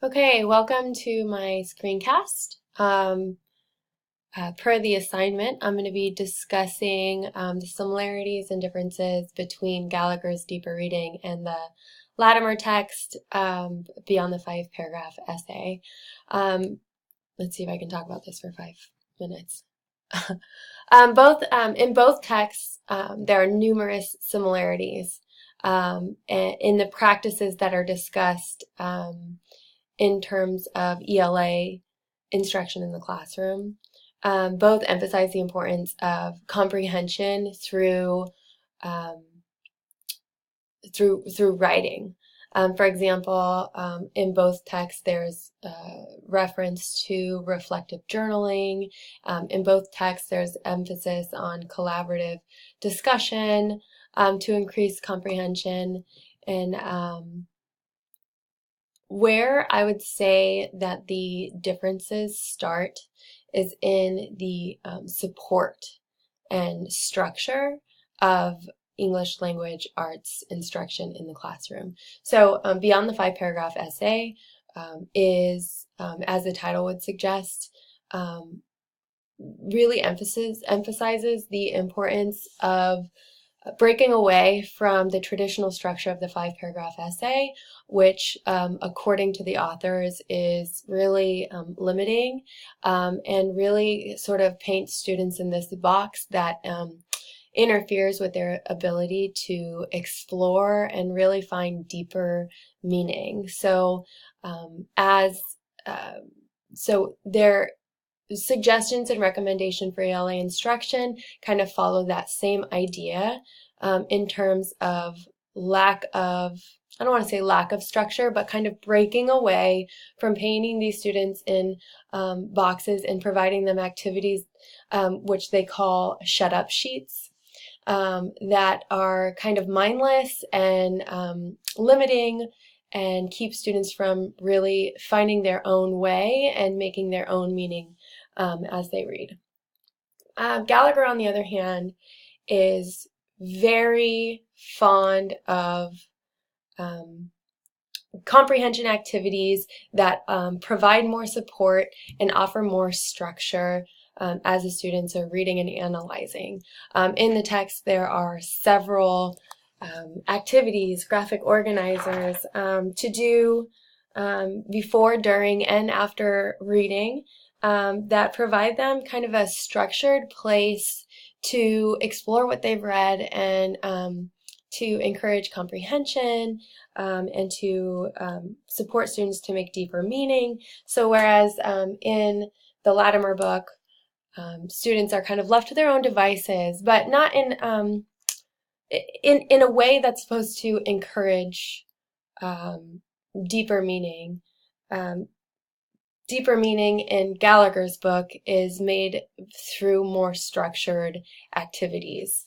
Okay, welcome to my screencast. Per the assignment, I'm going to be discussing the similarities and differences between Gallagher's deeper reading and the Latimer text beyond the 5-paragraph essay. Let's see if I can talk about this for 5 minutes. In both texts, there are numerous similarities in the practices that are discussed in terms of ELA instruction in the classroom. Both emphasize the importance of comprehension through writing. For example, in both texts, there's reference to reflective journaling. In both texts, there's emphasis on collaborative discussion to increase comprehension. And where I would say that the differences start is in the support and structure of English language arts instruction in the classroom. So beyond the 5-paragraph essay is, as the title would suggest, really emphasizes the importance of breaking away from the traditional structure of the 5-paragraph essay, which, according to the authors, is really limiting and really sort of paints students in this box that interferes with their ability to explore and really find deeper meaning. So, their suggestions and recommendation for ELA instruction kind of follow that same idea in terms of lack of, I don't want to say lack of structure, but kind of breaking away from painting these students in boxes and providing them activities which they call shut up sheets that are kind of mindless and limiting and keep students from really finding their own way and making their own meaning as they read. Gallagher, on the other hand, is very fond of comprehension activities that provide more support and offer more structure as the students are reading and analyzing. In the text, there are several activities, graphic organizers to do before, during, and after reading that provide them kind of a structured place to explore what they've read and to encourage comprehension and to support students to make deeper meaning. So whereas in the Latimer book, students are kind of left to their own devices, but not in a way that's supposed to encourage deeper meaning. Deeper meaning in Gallagher's book is made through more structured activities.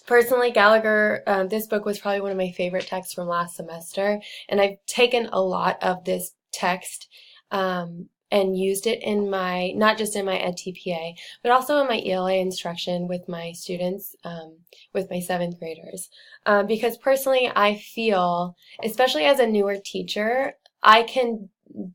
Personally, Gallagher, this book was probably one of my favorite texts from last semester, and I've taken a lot of this text and used it in my, not just in my EdTPA, but also in my ELA instruction with my students, with my 7th graders. Because personally, I feel, especially as a newer teacher, I can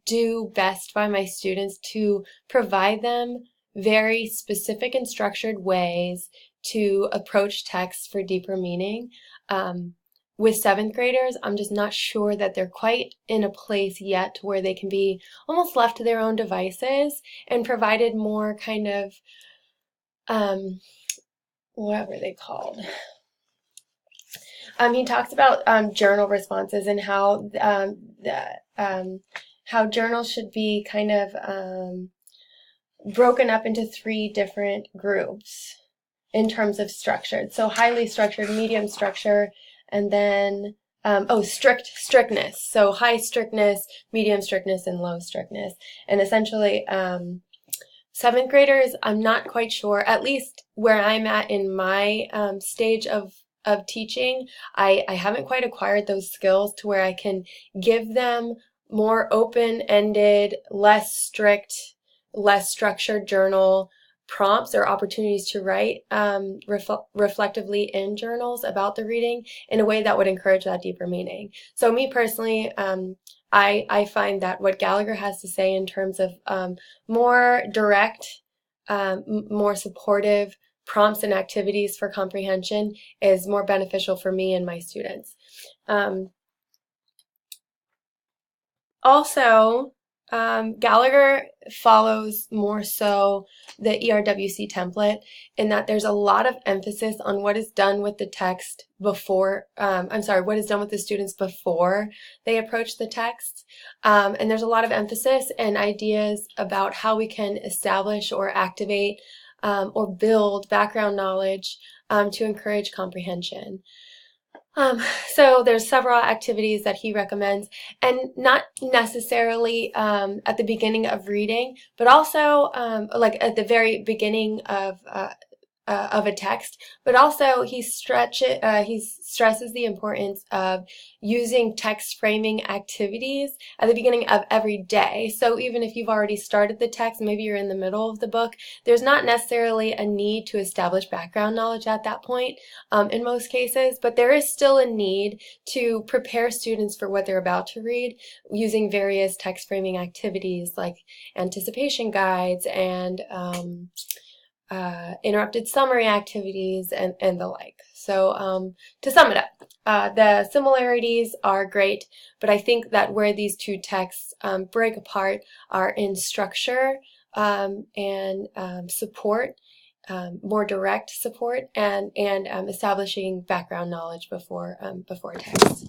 do best by my students to provide them very specific and structured ways to approach text for deeper meaning. With 7th graders, I'm just not sure that they're quite in a place yet where they can be almost left to their own devices and provided more kind of, what were they called? He talks about journal responses and how how journals should be kind of broken up into 3 different groups in terms of structured. So highly structured, medium structure, and then strictness. So high strictness, medium strictness, and low strictness. And essentially 7th graders, I'm not quite sure, at least where I'm at in my stage of teaching, I haven't quite acquired those skills to where I can give them more open-ended, less strict, less structured journal prompts or opportunities to write reflectively in journals about the reading in a way that would encourage that deeper meaning. So me personally, I find that what Gallagher has to say in terms of more direct, more supportive prompts and activities for comprehension is more beneficial for me and my students. Also, Gallagher follows more so the ERWC template in that there's a lot of emphasis on what is done with the text before, what is done with the students before they approach the text. And there's a lot of emphasis and ideas about how we can establish or activate or build background knowledge to encourage comprehension. So there's several activities that he recommends, and not necessarily at the beginning of reading, but also like at the very beginning of a text, but also he stresses the importance of using text framing activities at the beginning of every day. So even if you've already started the text, maybe you're in the middle of the book, there's not necessarily a need to establish background knowledge at that point in most cases, but there is still a need to prepare students for what they're about to read using various text framing activities like anticipation guides and interrupted summary activities and the like. So to sum it up, the similarities are great, but I think that where these two texts break apart are in structure and support, more direct support, and establishing background knowledge before text.